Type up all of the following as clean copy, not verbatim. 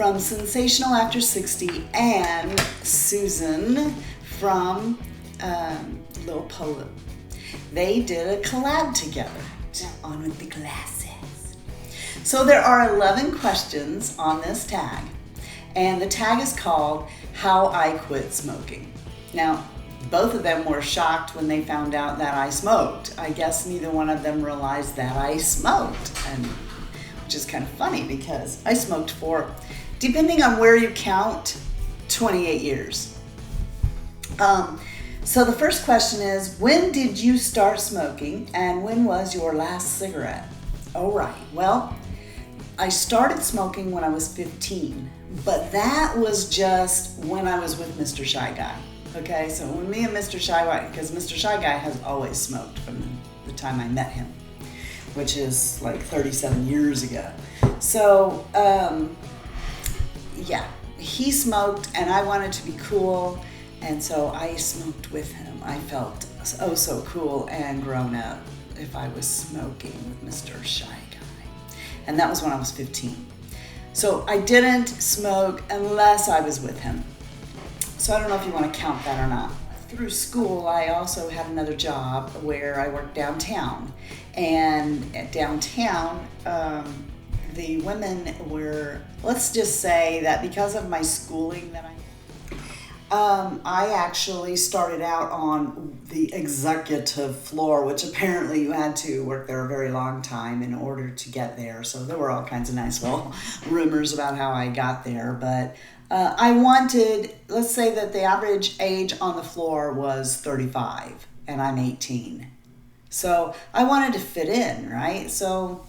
from Sensational After 60 and Susan from Lil Polo. They did a collab together. On with the glasses. So there are 11 questions on this tag, and the tag is called How I Quit Smoking. Now, both of them were shocked when they found out that I smoked. I guess neither one of them realized that I smoked, and which is kind of funny because I smoked for, depending on where you count, 28 years. So the first question is, when did you start smoking and when was your last cigarette? All right, well, I started smoking when I was 15, but that was just when I was with Mr. Shy Guy. Okay, so when me and Mr. Shy Guy, because Mr. Shy Guy has always smoked from the time I met him, which is like 37 years ago. So, yeah, he smoked and I wanted to be cool, and so I smoked with him. I felt oh so cool and grown up if I was smoking with Mr. Shy Guy. And that was when I was 15. So I didn't smoke unless I was with him. So I don't know if you want to count that or not. Through school, I also had another job where I worked downtown. And at downtown, the women were, let's just say that because of my schooling that I actually started out on the executive floor, which apparently you had to work there a very long time in order to get there. So there were all kinds of nice little rumors about how I got there. But I wanted, let's say that the average age on the floor was 35 and I'm 18. So I wanted to fit in, right? So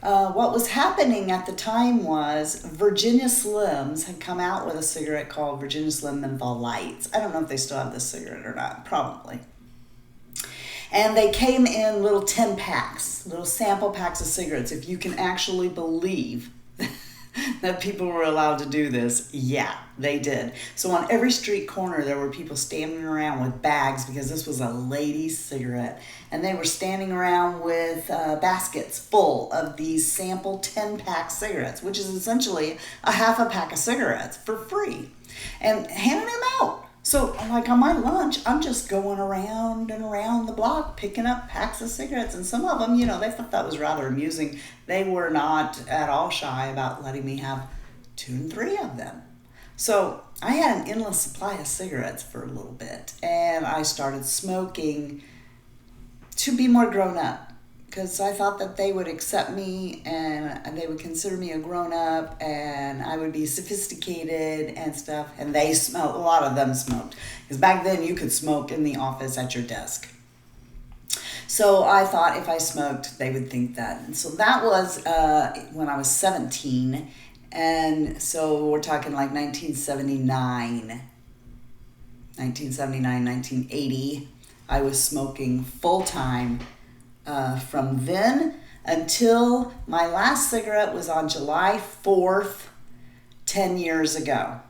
what was happening at the time was Virginia Slims had come out with a cigarette called Virginia Slim Menthol Lights. I don't know if they still have this cigarette or not, probably. And they came in little 10 packs, little sample packs of cigarettes. If you can actually believe that people were allowed to do this, yeah, they did. So on every street corner, there were people standing around with bags because this was a lady's cigarette. And they were standing around with baskets full of these sample 10-pack cigarettes, which is essentially a half a pack of cigarettes for free, and handing them out. So like on my lunch, I'm just going around and around the block picking up packs of cigarettes. And some of them, they thought that was rather amusing. They were not at all shy about letting me have 2 and 3 of them. So I had an endless supply of cigarettes for a little bit. And I started smoking to be more grown up, because I thought that they would accept me and they would consider me a grown-up and I would be sophisticated and stuff. And they smoked, a lot of them smoked. Because back then you could smoke in the office at your desk. So I thought if I smoked, they would think that. And so that was when I was 17. And so we're talking like 1979, 1980. I was smoking full-time. From then until my last cigarette was on July 4th, 10 years ago.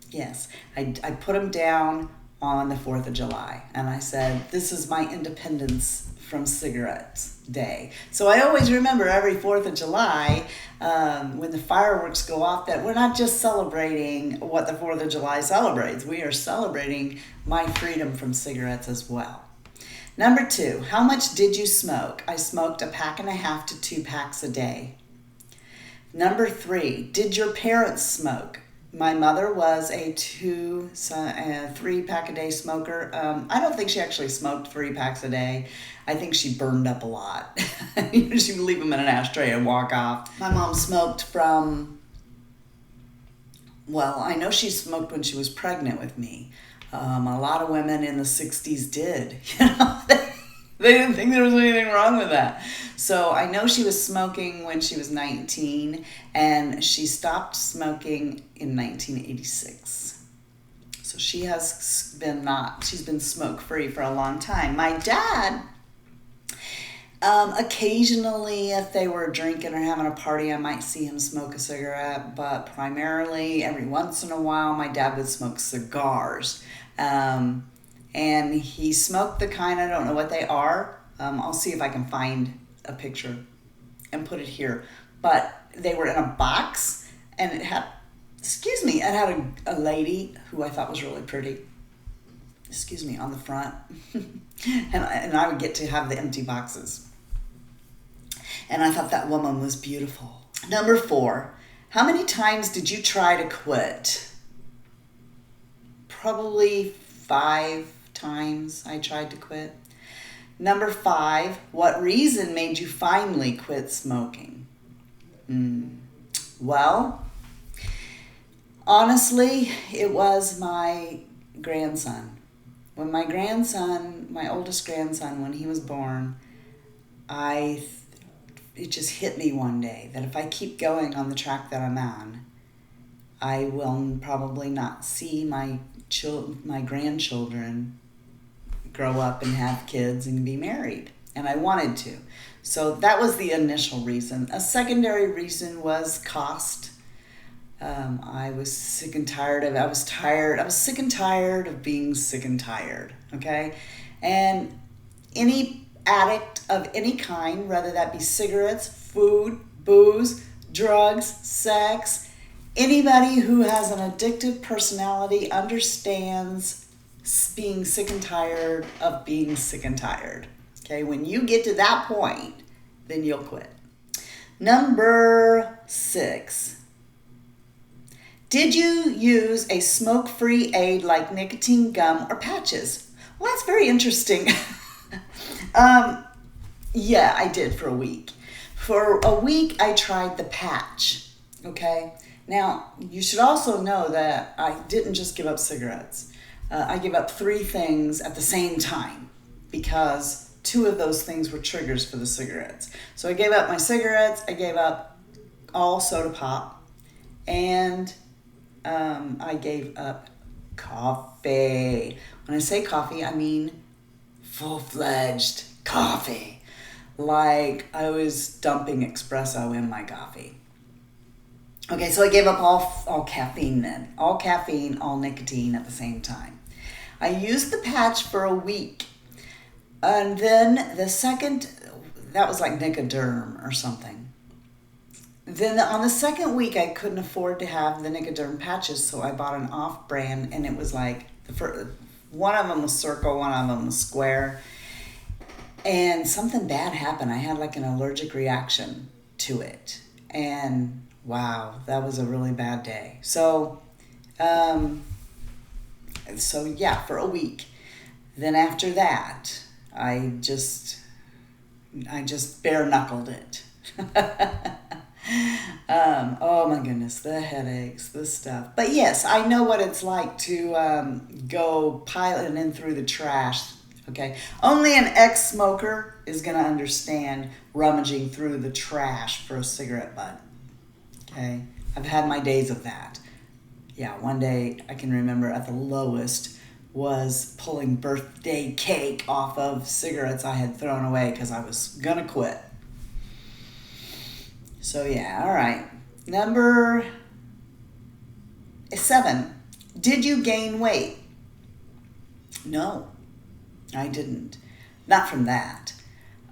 Yes, I put them down on the 4th of July, and I said, this is my independence from cigarettes day. So I always remember every 4th of July when the fireworks go off that we're not just celebrating what the 4th of July celebrates, we are celebrating my freedom from cigarettes as well. Number 2, how much did you smoke? I smoked 1.5 packs to 2 packs a day. Number 3, did your parents smoke? My mother was a 3-pack a day smoker. I don't think she actually smoked 3 packs a day. I think she burned up a lot. She would leave them in an ashtray and walk off. My mom smoked from, well, I know she smoked when she was pregnant with me. A lot of women in the 60s did. They didn't think there was anything wrong with that. So I know she was smoking when she was 19, and she stopped smoking in 1986. So she's been smoke-free for a long time. My dad, occasionally if they were drinking or having a party, I might see him smoke a cigarette, but primarily every once in a while my dad would smoke cigars. And he smoked the kind, I don't know what they are. I'll see if I can find a picture and put it here. But they were in a box, and it had, it had a lady who I thought was really pretty, on the front. and I would get to have the empty boxes. And I thought that woman was beautiful. Number 4, how many times did you try to quit? Probably 5 times I tried to quit. Number 5, what reason made you finally quit smoking? Well, honestly, it was my grandson. When my oldest grandson, when he was born, it just hit me one day that if I keep going on the track that I'm on, I will probably not see my grandchildren grow up and have kids and be married. And I wanted to. So that was the initial reason. A secondary reason was cost. I was sick and tired of being sick and tired, okay? And any addict of any kind, whether that be cigarettes, food, booze, drugs, sex, anybody who has an addictive personality understands being sick and tired of being sick and tired. Okay, when you get to that point, then you'll quit. Number 6. Did you use a smoke-free aid like nicotine gum or patches? Well, that's very interesting. Yeah, I did for a week. For a week, I tried the patch, okay? Now, you should also know that I didn't just give up cigarettes. I gave up 3 things at the same time because 2 of those things were triggers for the cigarettes. So I gave up my cigarettes, I gave up all soda pop, and I gave up coffee. When I say coffee, I mean full-fledged coffee. Like I was dumping espresso in my coffee. Okay, so I gave up all caffeine then. All caffeine, all nicotine at the same time. I used the patch for a week. And then the second, that was like Nicoderm or something. Then on the second week, I couldn't afford to have the Nicoderm patches, so I bought an off-brand, and it was like, one of them was circle, one of them was square. And something bad happened. I had like an allergic reaction to it. And wow, that was a really bad day. So yeah, for a week. Then after that, I just bare knuckled it. Oh my goodness, the headaches, the stuff. But yes, I know what it's like to go piling in through the trash. Okay, only an ex-smoker is gonna understand rummaging through the trash for a cigarette butt. Okay, I've had my days of that. Yeah, one day I can remember at the lowest was pulling birthday cake off of cigarettes I had thrown away because I was gonna quit. So yeah, all right. Number 7, did you gain weight? No, I didn't. Not from that.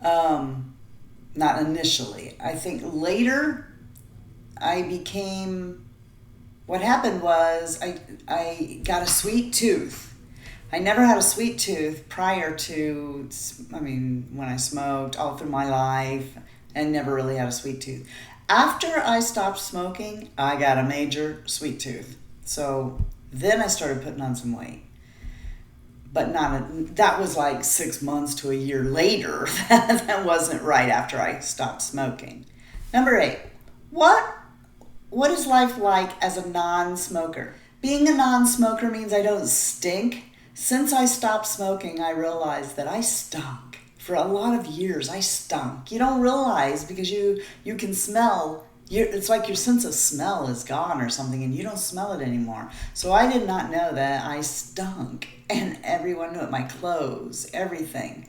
Not initially. I think later what happened was I got a sweet tooth. I never had a sweet tooth prior to, when I smoked all through my life and never really had a sweet tooth. After I stopped smoking, I got a major sweet tooth. So then I started putting on some weight. But that was like 6 months to a year later. That wasn't right after I stopped smoking. Number 8, what is life like as a non-smoker? Being a non-smoker means I don't stink. Since I stopped smoking, I realized that I stunk. For a lot of years, I stunk. You don't realize because you can smell. It's like your sense of smell is gone or something and you don't smell it anymore. So I did not know that I stunk. And everyone knew it, my clothes, everything.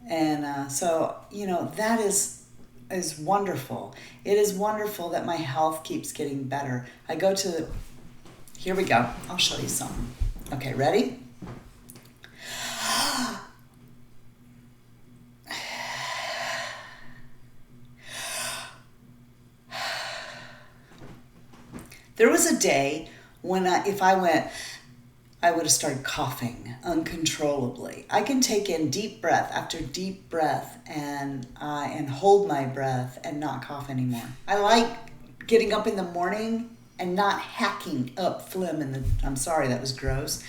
And so, that is wonderful. It is wonderful that my health keeps getting better. Here we go. I'll show you something. Okay, ready? There was a day when if I went, I would have started coughing uncontrollably. I can take in deep breath after deep breath and hold my breath and not cough anymore. I like getting up in the morning and not hacking up phlegm I'm sorry, that was gross.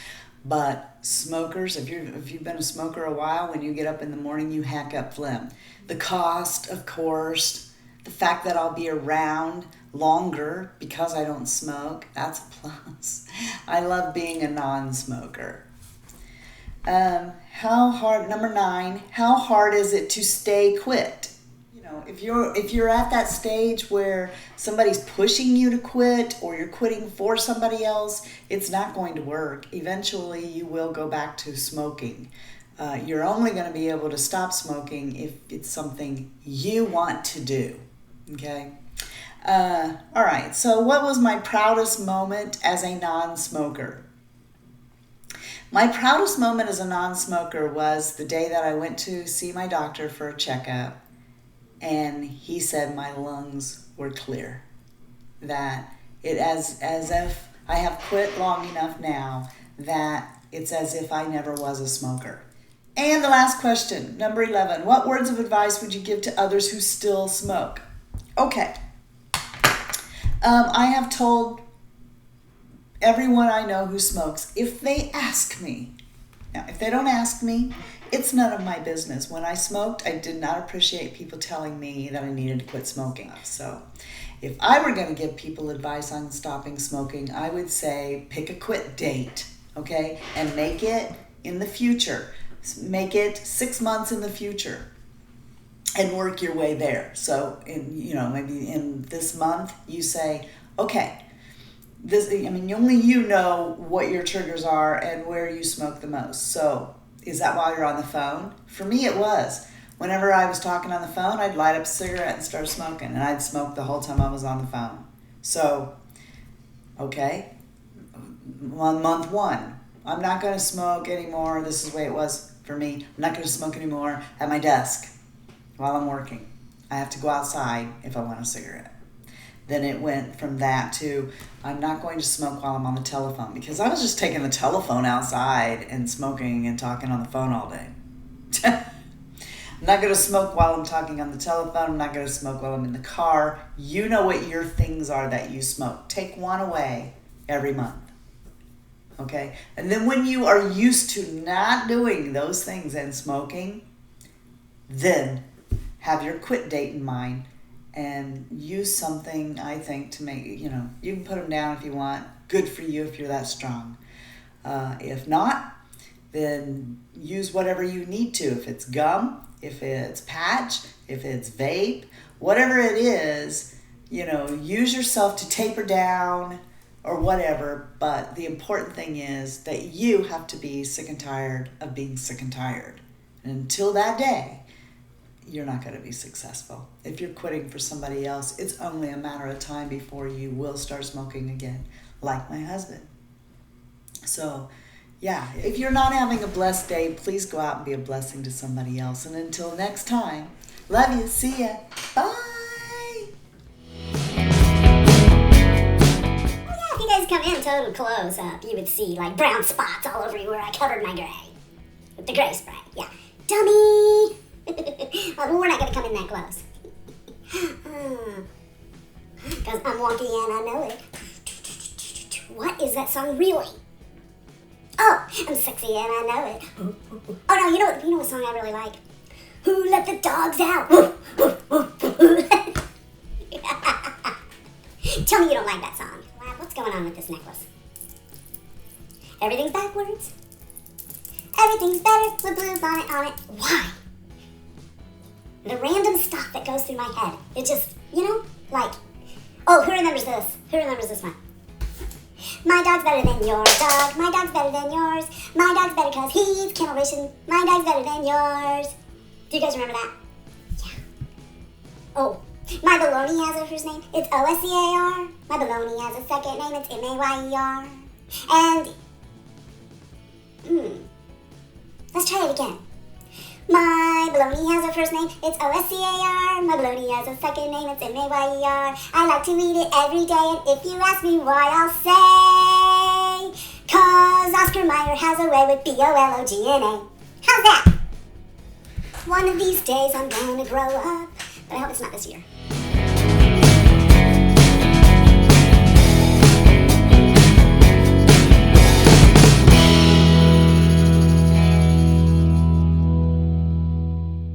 But smokers, if you've been a smoker a while, when you get up in the morning, you hack up phlegm. The cost, of course, the fact that I'll be around longer because I don't smoke, that's a plus. I love being a non-smoker. Number 9, how hard is it to stay quit? If you're at that stage where somebody's pushing you to quit or you're quitting for somebody else, it's not going to work. Eventually, you will go back to smoking. You're only going to be able to stop smoking if it's something you want to do. Okay? All right. So what was my proudest moment as a non-smoker? My proudest moment as a non-smoker was the day that I went to see my doctor for a checkup. And he said my lungs were clear. That it as if I have quit long enough now that it's as if I never was a smoker. And the last question, number 11. What words of advice would you give to others who still smoke? Okay. I have told everyone I know who smokes, if they ask me, now if they don't ask me, it's none of my business. When I smoked, I did not appreciate people telling me that I needed to quit smoking. So if I were going to give people advice on stopping smoking, I would say pick a quit date, okay? And make it in the future. Make it 6 months in the future and work your way there. So maybe in this month you say, okay, only you know what your triggers are and where you smoke the most. So is that while you're on the phone? For me, it was. Whenever I was talking on the phone, I'd light up a cigarette and start smoking, and I'd smoke the whole time I was on the phone. So, okay, on month 1, I'm not going to smoke anymore. This is the way it was for me. I'm not going to smoke anymore at my desk while I'm working. I have to go outside if I want a cigarette. Then it went from that to I'm not going to smoke while I'm on the telephone, because I was just taking the telephone outside and smoking and talking on the phone all day. I'm not going to smoke while I'm talking on the telephone. I'm not going to smoke while I'm in the car. You know what your things are that you smoke. Take one away every month. Okay? And then when you are used to not doing those things and smoking, then have your quit date in mind. And use something, I think, to make, you can put them down if you want. Good for you if you're that strong. If not, then use whatever you need to. If it's gum, if it's patch, if it's vape, whatever it is, use yourself to taper down or whatever. But the important thing is that you have to be sick and tired of being sick and tired. And until that day, you're not going to be successful. If you're quitting for somebody else, it's only a matter of time before you will start smoking again, like my husband. So, yeah, if you're not having a blessed day, please go out and be a blessing to somebody else. And until next time, love you. See ya. Bye. Well, yeah, if you guys come in total close up, you would see like brown spots all over you where I covered my gray. With the gray spray. Yeah. Dummy! Well, we're not going to come in that close. Because I'm wonky and I know it. What is that song really? Oh, I'm sexy and I know it. Oh no, you know what song I really like? Who let the dogs out? Tell me you don't like that song. What's going on with this necklace? Everything's backwards. Everything's better with blue bonnet on it. Why? The random stuff that goes through my head. It just, like, oh, who remembers this? Who remembers this one? My dog's better than your dog. My dog's better than yours. My dog's better because he's kennel vision. My dog's better than yours. Do you guys remember that? Yeah. Oh, my baloney has a first name. It's O-S-C-A-R. My baloney has a second name. It's M-A-Y-E-R. And, let's try it again. My baloney has a first name, it's O-S-C-A-R. My baloney has a second name, it's M-A-Y-E-R. I like to eat it every day, and if you ask me why, I'll say, 'cause Oscar Mayer has a way with B-O-L-O-G-N-A. How's that? One of these days I'm gonna grow up, but I hope it's not this year.